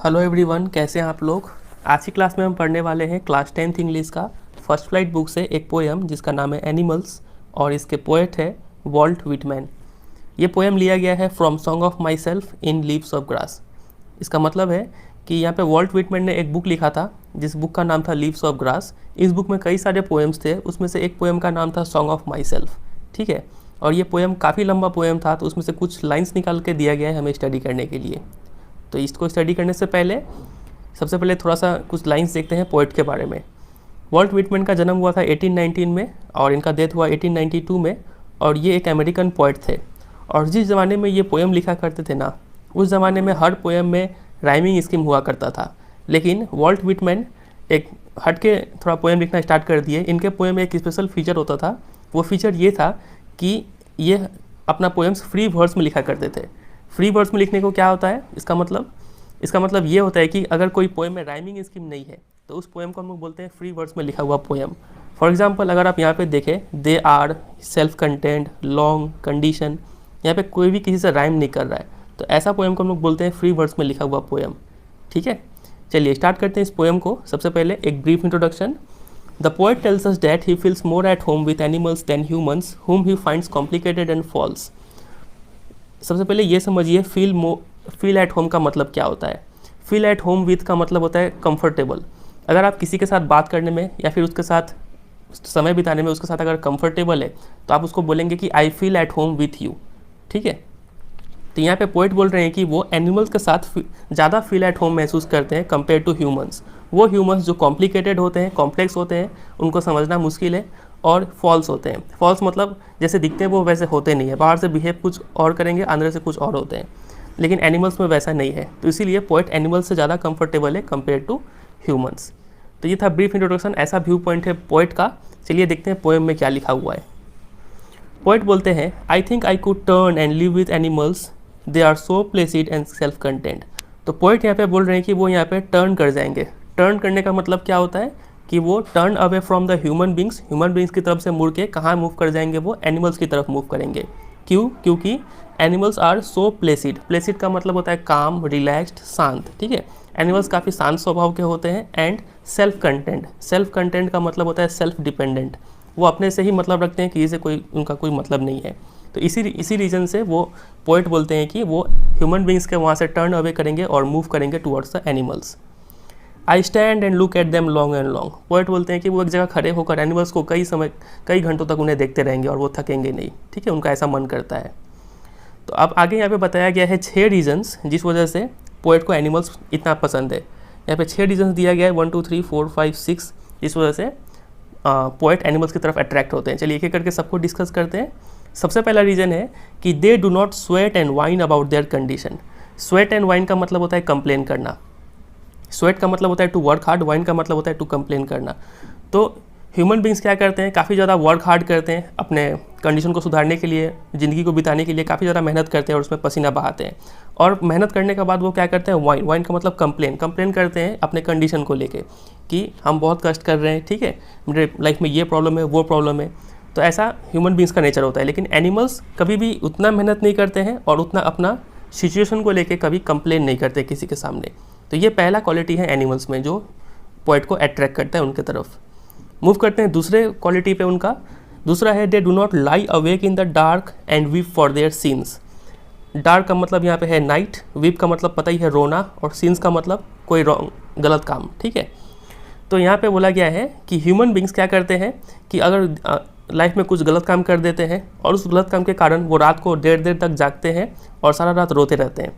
Hello everyone, कैसे हैं आप लोग। आज की क्लास में हम पढ़ने वाले हैं क्लास 10th इंग्लिश का फर्स्ट फ्लाइट बुक से एक पोएम जिसका नाम है एनिमल्स और इसके पोएट है वॉल्ट व्हिटमैन। ये पोएम लिया गया है from song of my self in leaves of grass. इसका मतलब है कि यहाँ पे वॉल्ट व्हिटमैन ने एक बुक लिखा था जिस बुक का नाम था लीव्स ऑफ ग्रास। इस बुक में कई सारे पोएम्स थे, उसमें से एक पोएम का नाम था सॉन्ग ऑफ माई सेल्फ। ठीक है, और ये पोएम काफ़ी लंबा पोएम था, तो उसमें से कुछ लाइन्स निकाल के दिया गया है हमें स्टडी करने के लिए। तो इसको स्टडी करने से पहले सबसे पहले थोड़ा सा कुछ लाइंस देखते हैं पोएट के बारे में। वॉल्ट व्हिटमैन का जन्म हुआ था 1819 में और इनका डेथ हुआ 1892 में, और ये एक अमेरिकन पोएट थे। और जिस ज़माने में ये पोएम लिखा करते थे ना, उस ज़माने में हर पोएम में राइमिंग स्कीम हुआ करता था। लेकिन वॉल्ट व्हिटमैन एक हट के थोड़ा पोएम लिखना स्टार्ट कर दिए। इनके पोएम में एक स्पेशल फीचर होता था, वो फीचर ये था कि ये अपना पोएम्स फ्री वर्ड्स में लिखा करते थे। फ्री वर्ड्स में लिखने को क्या होता है, इसका मतलब ये होता है कि अगर कोई पोएम में राइमिंग स्कीम नहीं है तो उस पोएम को हम लोग बोलते हैं फ्री वर्ड्स में लिखा हुआ पोएम। फॉर एग्जांपल अगर आप यहाँ पे देखें, they are, self content, long, condition, यहाँ पे कोई भी किसी से राइम नहीं कर रहा है, तो ऐसा पोएम को हम लोग बोलते हैं फ्री वर्ड्स में लिखा हुआ पोएम। ठीक है, चलिए स्टार्ट करते हैं इस पोएम को। सबसे पहले एक brief introduction. The poet tells us that he feels more at home with animals than humans whom he finds complicated and false। सबसे पहले ये समझिए फील एट होम का मतलब क्या होता है। फील एट होम विथ का मतलब होता है कंफर्टेबल। अगर आप किसी के साथ बात करने में या फिर उसके साथ समय बिताने में उसके साथ अगर कंफर्टेबल है तो आप उसको बोलेंगे कि I feel at home with you. ठीक है, तो यहाँ पे पोइट बोल रहे हैं कि वो एनिमल्स के साथ ज़्यादा फील एट होम महसूस करते हैं कंपेयर टू ह्यूमंस। वो ह्यूमंस जो कॉम्प्लिकेटेड होते हैं, कॉम्प्लेक्स होते हैं, उनको समझना मुश्किल है और फॉल्स होते हैं। फॉल्स मतलब जैसे दिखते हैं वो वैसे होते नहीं है, बाहर से बिहेव कुछ और करेंगे, अंदर से कुछ और होते हैं। लेकिन एनिमल्स में वैसा नहीं है, तो इसीलिए पोएट एनिमल्स से ज़्यादा कंफर्टेबल है कंपेयर टू ह्यूमंस। तो ये था ब्रीफ इंट्रोडक्शन, ऐसा व्यू पॉइंट है पोएट का। चलिए देखते हैं पोएम में क्या लिखा हुआ है। पोएट बोलते हैं, I think I could turn and live with animals, they are so placid and self content. तो पोएट यहाँ पे बोल रहे हैं कि वो यहाँ पे टर्न कर जाएंगे। टर्न करने का मतलब क्या होता है कि वो turn away from the human beings की तरफ से मुड़ के कहाँ मूव कर जाएंगे, वो एनिमल्स की तरफ मूव करेंगे। क्यों? क्योंकि animals are so placid. Placid का मतलब होता है काम, रिलैक्स्ड, शांत। ठीक है, एनिमल्स काफ़ी शांत स्वभाव के होते हैं। एंड सेल्फ कंटेंट का मतलब होता है सेल्फ डिपेंडेंट। वो अपने से ही मतलब रखते हैं, किसी से कोई उनका कोई मतलब नहीं है। तो इसी रीज़न से वो पोएट बोलते हैं कि वो ह्यूमन बींग्स के वहाँ से टर्न अवे करेंगे और मूव करेंगे towards the animals. I stand and look at them long and long. Poet बोलते हैं कि वो एक जगह खड़े होकर एनिमल्स को कई घंटों तक उन्हें देखते रहेंगे और वो थकेंगे नहीं। ठीक है, उनका ऐसा मन करता है। तो अब आगे यहाँ पे बताया गया है 6 रीजन्स जिस वजह से पोएट को एनिमल्स इतना पसंद है। यहाँ पे 6 रीजन्स दिया गया है, 1 2 3 4 5 6, जिस वजह से पोएट एनिमल्स की तरफ अट्रैक्ट होते हैं। चलिए एक एक करके सबको डिस्कस करते हैं। सबसे पहला रीज़न है कि they do not sweat and wine about their condition. Sweat and wine का मतलब होता है कंप्लेन करना। स्वेट का मतलब होता है टू वर्क हार्ड, वाइन का मतलब होता है टू कंप्लेन करना। तो ह्यूमन बींग्स क्या करते हैं, काफ़ी ज़्यादा वर्क हार्ड करते हैं अपने कंडीशन को सुधारने के लिए, ज़िंदगी को बिताने के लिए काफ़ी ज़्यादा मेहनत करते हैं और उसमें पसीना बहाते हैं। और मेहनत करने के बाद वो क्या करते हैं, वाइन का मतलब कंप्लेन करते हैं अपने कंडीशन को लेके कि हम बहुत कष्ट कर रहे हैं। ठीक है, मेरे लाइफ में ये प्रॉब्लम है, वो प्रॉब्लम है। तो ऐसा ह्यूमन बींग्स का नेचर होता है। लेकिन एनिमल्स कभी भी उतना मेहनत नहीं करते हैं और उतना अपना सिचुएशन को लेके कभी कंप्लेन नहीं करते किसी के सामने। तो ये पहला क्वालिटी है एनिमल्स में जो पोएट को अट्रैक्ट करता है उनके तरफ। मूव करते हैं दूसरे क्वालिटी पे उनका। दूसरा है they do not lie awake in the dark and weep for their scenes. Dark का मतलब यहाँ पे है नाइट, वीप का मतलब पता ही है रोना, और सीन्स का मतलब कोई रॉन्ग गलत काम। ठीक है, तो यहाँ पे बोला गया है कि ह्यूमन बींग्स क्या करते हैं कि अगर लाइफ में कुछ गलत काम कर देते हैं और उस गलत काम के कारण वो रात को देर तक जागते हैं और सारा रात रोते रहते हैं।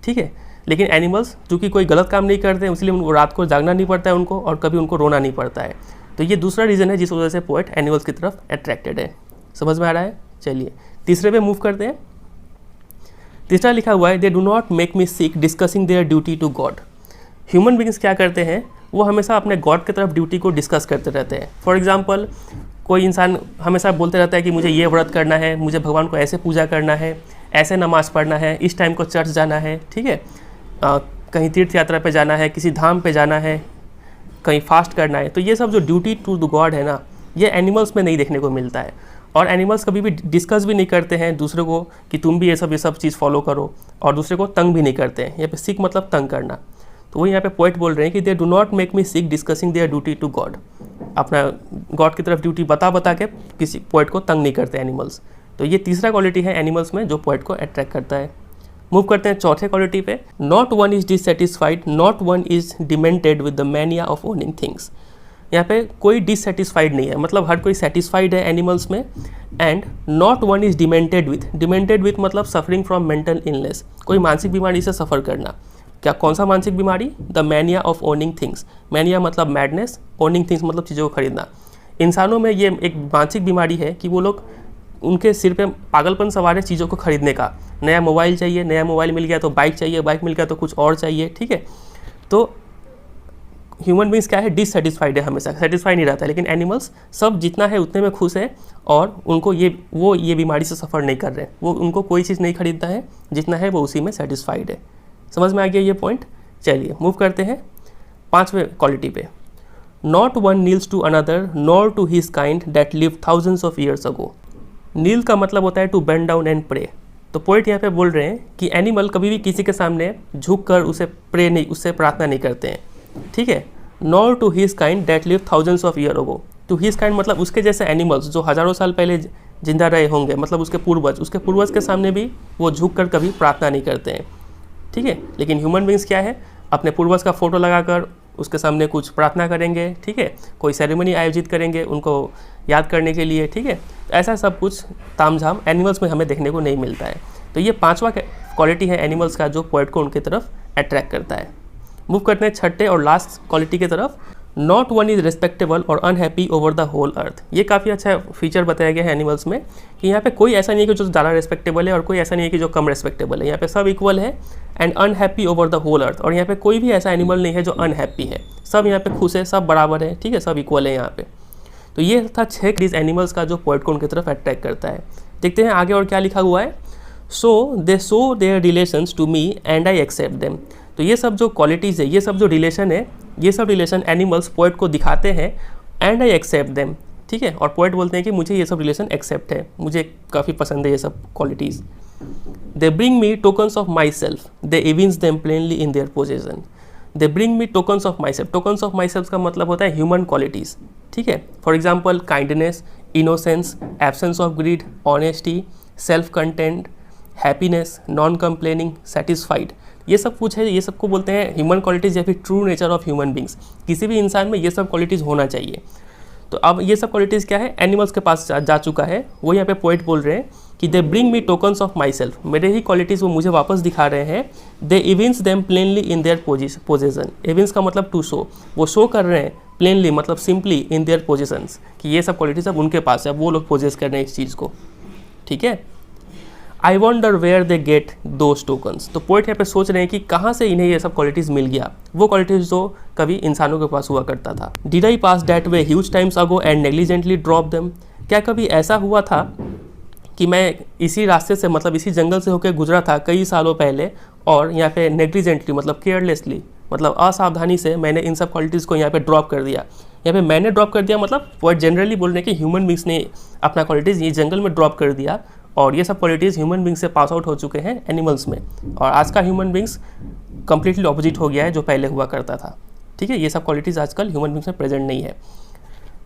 ठीक है, लेकिन एनिमल्स चूँकि कोई गलत काम नहीं करते हैं इसलिए उनको रात को जागना नहीं पड़ता है उनको, और कभी उनको रोना नहीं पड़ता है। तो ये दूसरा रीज़न है जिस वजह से पोएट एनिमल्स की तरफ अट्रैक्टेड है। समझ में आ रहा है? चलिए तीसरे पे मूव करते हैं। तीसरा लिखा हुआ है they do not make me sick discussing their duty to God. Human beings क्या करते हैं, वो हमेशा अपने गॉड की तरफ ड्यूटी को डिस्कस करते रहते हैं। फॉर एग्जाम्पल कोई इंसान हमेशा बोलते रहता है कि मुझे ये व्रत करना है, मुझे भगवान को ऐसे पूजा करना है, ऐसे नमाज़ पढ़ना है, इस टाइम को चर्च जाना है। ठीक है, कहीं तीर्थ यात्रा पे जाना है, किसी धाम पे जाना है, कहीं फास्ट करना है। तो ये सब जो ड्यूटी टू द गॉड है ना, ये एनिमल्स में नहीं देखने को मिलता है। और एनिमल्स कभी भी डिस्कस भी नहीं करते हैं दूसरे को कि तुम भी ये सब चीज़ फॉलो करो, और दूसरे को तंग भी नहीं करते हैं। यहाँ पे सिक मतलब तंग करना। तो वही यहाँ पे पोएट बोल रहे हैं कि they do not make me sick discussing their duty to God. अपना गॉड की तरफ ड्यूटी बता के किसी पोएट को तंग नहीं करते एनिमल्स। तो ये तीसरा क्वालिटी है एनिमल्स में जो पोएट को अट्रैक्ट करता है। मूव करते हैं चौथे क्वालिटी पे। Not one is dissatisfied, not one is demented with the mania of owning things. यहाँ पे कोई डिससेटिस्फाइड नहीं है, मतलब हर कोई सेटिस्फाइड है एनिमल्स में। And not one is demented with मतलब सफरिंग फ्रॉम मेंटल इलनेस, कोई मानसिक बीमारी से सफ़र करना। क्या कौन सा मानसिक बीमारी? The mania of owning things. Mania मतलब मैडनेस, ओनिंग थिंग्स मतलब चीज़ों को खरीदना। इंसानों में ये एक मानसिक बीमारी है कि वो लोग, उनके सिर पे पागलपन सवार है चीज़ों को खरीदने का। नया मोबाइल चाहिए, नया मोबाइल मिल गया तो बाइक चाहिए, बाइक मिल गया तो कुछ और चाहिए, ठीक है। तो ह्यूमन बींग्स क्या है, डिससेटिस्फाइड है, हमेशा सेटिस्फाई नहीं रहता है। लेकिन एनिमल्स सब जितना है उतने में खुश है और उनको ये बीमारी से सफ़र नहीं कर रहे हैं। वो उनको कोई चीज़ नहीं खरीदता है, जितना है वो उसी में सेटिस्फाइड है। समझ में आ गया ये पॉइंट। चलिए मूव करते हैं पांचवें क्वालिटी पे। Not one kneels to another nor to his kind that live thousands of years ago. Kneel का मतलब होता है to bend down and pray. तो पोइट यहाँ पे बोल रहे हैं कि एनिमल कभी भी किसी के सामने झुक कर उसे प्रे नहीं, उससे प्रार्थना नहीं करते हैं, ठीक है। Nor to his kind that live thousands of year ago. To his kind मतलब उसके जैसे एनिमल्स जो हज़ारों साल पहले जिंदा रहे होंगे, मतलब उसके पूर्वज के सामने भी वो झुक कर कभी प्रार्थना नहीं करते हैं, ठीक है। लेकिन ह्यूमन बींग्स क्या है, अपने पूर्वज का फोटो लगाकर उसके सामने कुछ प्रार्थना करेंगे, ठीक है। कोई सेरेमनी आयोजित करेंगे उनको याद करने के लिए, ठीक है। ऐसा सब कुछ तामझाम एनिमल्स में हमें देखने को नहीं मिलता है। तो ये पांचवा क्वालिटी है एनिमल्स का जो पोएट को उनकी तरफ अट्रैक्ट करता है। मूव करते हैं छठे और लास्ट क्वालिटी की तरफ। नॉट वन इज़ रिस्पेक्टेबल और unhappy over the whole earth. ये काफ़ी अच्छा फीचर बताया गया है एनिमल्स में कि यहाँ पे कोई ऐसा नहीं है कि जो ज़्यादा रिस्पेक्टेबल है और कोई ऐसा नहीं है कि जो कम रिस्पेक्टेबल है। यहाँ पे सब इक्वल है and unhappy over the whole earth. और यहाँ पे कोई भी ऐसा एनिमल नहीं है जो अनहैप्पी है, सब यहाँ पे खुश है, सब बराबर है, ठीक है, सब इक्वल है यहाँ पे। तो ये था 6 क्वालिटीज एनिमल्स का जो पोएट को उनकी तरफ अट्रैक्ट करता है। देखते हैं आगे और क्या लिखा हुआ है। So they show their relations to me and I accept them. तो ये सब जो क्वालिटीज़ है, ये सब जो रिलेशन है, ये सब रिलेशन एनिमल्स पोएट को दिखाते हैं एंड आई एक्सेप्ट देम, ठीक है। और पोएट बोलते हैं कि मुझे ये सब रिलेशन एक्सेप्ट है, मुझे काफ़ी पसंद है ये सब qualities. They bring me tokens of myself, they evince them plainly in their possession. They bring me tokens of myself. Tokens of myself का मतलब होता है ह्यूमन क्वालिटीज़, ठीक है। For example kindness, innocence, absence of greed, honesty, self content, happiness, non complaining, satisfied. ये सब कुछ है, ये सबको बोलते हैं ह्यूमन क्वालिटीज़ या फिर true nature of human beings. किसी भी इंसान में ये सब क्वालिटीज़ होना चाहिए। तो अब ये सब क्वालिटीज़ क्या है, एनिमल्स के पास जा चुका है। वो यहाँ पे पोएट बोल रहे हैं कि they bring me tokens of myself. मेरे ही क्वालिटीज़ वो मुझे वापस दिखा रहे हैं। They evince them plainly in their possession. Evince का मतलब टू शो, वो शो कर रहे हैं। प्लेनली मतलब सिंपली इन देयर पोजिशंस, कि ये सब क्वालिटीज़ अब उनके पास है, वो लोग पोजेस कर रहे हैं इस चीज़ को, ठीक है। I wonder where they get those tokens. तो पोएट यहाँ पे सोच रहे हैं कि कहाँ से इन्हें ये सब क्वालिटीज़ मिल गया, वो क्वालिटीज़ जो कभी इंसानों के पास हुआ करता था। Did I pass that way huge times ago and negligently drop them. क्या कभी ऐसा हुआ था कि मैं इसी रास्ते से, मतलब इसी जंगल से होकर गुजरा था कई सालों पहले, और यहाँ पे नेग्लिजेंटली मतलब केयरलेसली, मतलब असावधानी से मैंने इन सब क्वालिटीज़ को यहाँ पे ड्रॉप कर दिया। यहाँ पे मैंने ड्रॉप कर दिया मतलब पोएट जनरली बोल रहे हैं कि ह्यूमन बींग्स ने अपना क्वालिटीज़ ये जंगल में ड्रॉप कर दिया, और ये सब क्वालिटीज़ ह्यूमन बींग्स से पास आउट हो चुके हैं एनिमल्स में। और आज का ह्यूमन बींग्स कम्प्लीटली ऑपोजिट हो गया है जो पहले हुआ करता था, ठीक है। ये सब क्वालिटीज़ आजकल ह्यूमन बींग्स में प्रेजेंट नहीं है।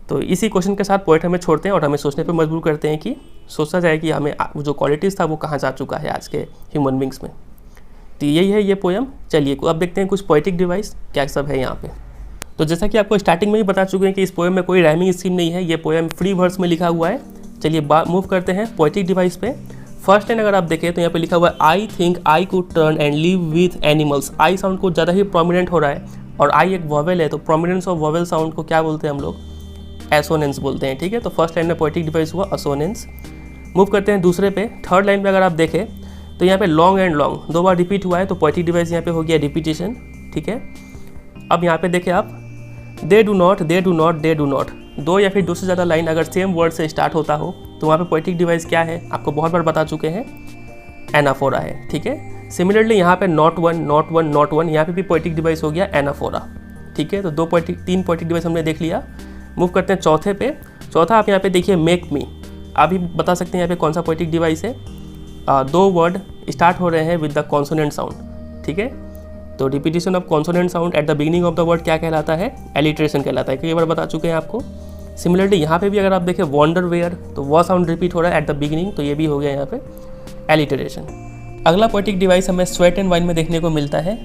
तो इसी क्वेश्चन के साथ पोएट हमें छोड़ते हैं और हमें सोचने पर मजबूर करते हैं कि सोचा जाए कि हमें जो क्वालिटीज़ था वो कहाँ जा चुका है आज के ह्यूमन बींग्स में। तो यही है ये पोएम। चलिए अब देखते हैं कुछ पोएटिक डिवाइस क्या सब है यहाँ पे। तो जैसा कि आपको स्टार्टिंग में ही बता चुके हैं कि इस पोएम में कोई राइमिंग स्कीम नहीं है, ये पोएम फ्री वर्ड्स में लिखा हुआ है। चलिए मूव करते हैं पोएटिक डिवाइस पे। फर्स्ट लाइन अगर आप देखें तो यहाँ पे लिखा हुआ है आई think I could turn and live with animals. I sound को ज़्यादा ही प्रोमिनेंट हो रहा है और आई एक वॉवेल है, तो प्रोमिनेंस ऑफ वॉवेल साउंड को क्या बोलते हैं हम लोग, एसोनेंस बोलते हैं, ठीक है। तो फर्स्ट लाइन में पोएटिक डिवाइस हुआ असोनेंस। मूव करते हैं दूसरे पे। थर्ड लाइन पे अगर आप देखें तो यहाँ पे long and long 2 bar repeat हुआ है, तो पोएटिक डिवाइस यहाँ पे हो गया रिपीटेशन, ठीक है। अब यहाँ पे देखें आप, दे do not, they do not, they do not, 2 या फिर 2 से ज़्यादा लाइन अगर सेम वर्ड से स्टार्ट होता हो तो वहाँ पे पोएटिक डिवाइस क्या है, आपको बहुत बार बता चुके हैं, एनाफोरा है, ठीक है। सिमिलरली यहाँ पे not one, not one, not one, यहाँ पे भी पोएटिक डिवाइस हो गया एनाफोरा, ठीक है। तो 3 पोएटिक डिवाइस हमने देख लिया। मूव करते हैं चौथे पे। चौथा आप यहाँ पे देखिए मेक मी। आप भी बता सकते हैं यहाँ पे कौन सा पोएटिक डिवाइस है। 2 वर्ड स्टार्ट हो रहे हैं विद द कॉन्सोनेंट साउंड, ठीक है। तो repetition of consonant sound at the beginning of the word क्या कहलाता है? एलिट्रेशन कहलाता है। कई बार बता चुके हैं आपको। सिमिलरली यहाँ पे भी अगर आप देखें वॉन्डर वेयर, तो वह साउंड रिपीट हो रहा है एट द बिगिनिंग, तो ये भी हो गया यहाँ पे एलिटरेशन। अगला पोएटिक डिवाइस हमें स्वेट एंड वाइन में देखने को मिलता है।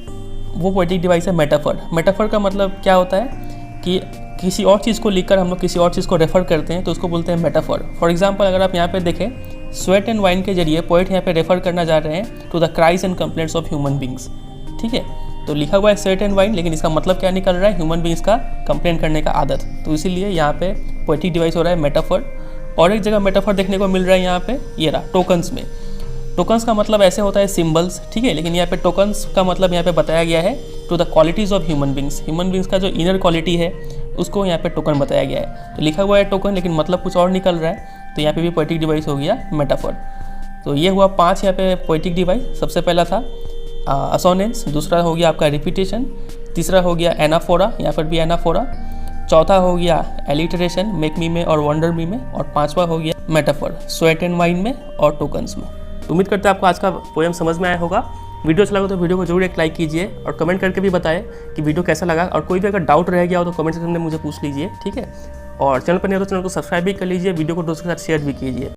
वो पोएटिक डिवाइस है मेटाफर। मेटाफर का मतलब क्या होता है कि किसी और चीज़ को लिखकर हम लोग किसी और चीज़ को रेफर करते हैं, तो उसको बोलते हैं मेटाफर। फॉर एग्जाम्पल अगर आप यहाँ पे देखें, स्वेट एंड वाइन के जरिए पोएट यहाँ पे रेफर करना जा रहे हैं to the cries and complaints of human beings. ठीक है, तो लिखा हुआ है स्वेट एंड वाइन, लेकिन इसका मतलब क्या निकल रहा है? ह्यूमन बींग्स का कंप्लेंट करने का आदत। तो इसीलिए यहाँ पे पोएटिक डिवाइस हो रहा है मेटाफर। और एक जगह मेटाफर देखने को मिल रहा है यहाँ पे, ये रहा टोकन्स में। टोकन्स का मतलब ऐसे होता है सिम्बल्स, ठीक है, लेकिन यहाँ पे टोकन्स का मतलब यहाँ पे बताया गया है to the qualities of human beings. Human beings का जो इनर क्वालिटी है उसको यहाँ पे टोकन बताया गया है। तो लिखा हुआ है टोकन, लेकिन मतलब कुछ और निकल रहा है, तो यहाँ पे भी पोएटिक डिवाइस हो गया मेटाफर। तो ये हुआ 5 यहाँ पे पोएटिक डिवाइस। सबसे पहला था असोनेंस, दूसरा हो गया आपका रिपीटेशन, तीसरा हो गया एनाफोरा, यहाँ पर भी एनाफोरा, चौथा हो गया एलिटरेशन मेक मी में और वंडर मी में, और 5वां हो गया मेटाफर स्वेट एंड वाइन में और टोकन्स में। उम्मीद करते हैं आपको आज का पोएम समझ में आया होगा। वीडियो अच्छा लगा तो वीडियो को जरूर एक लाइक कीजिए और कमेंट करके भी बताएं कि वीडियो कैसा लगा। और कोई भी अगर डाउट रह गया हो तो कमेंट सेक्शन में मुझे पूछ लीजिए, ठीक है। और चैनल पर नहीं हो तो चैनल को सब्सक्राइब भी कर लीजिए, वीडियो को दोस्तों के साथ शेयर भी कीजिए।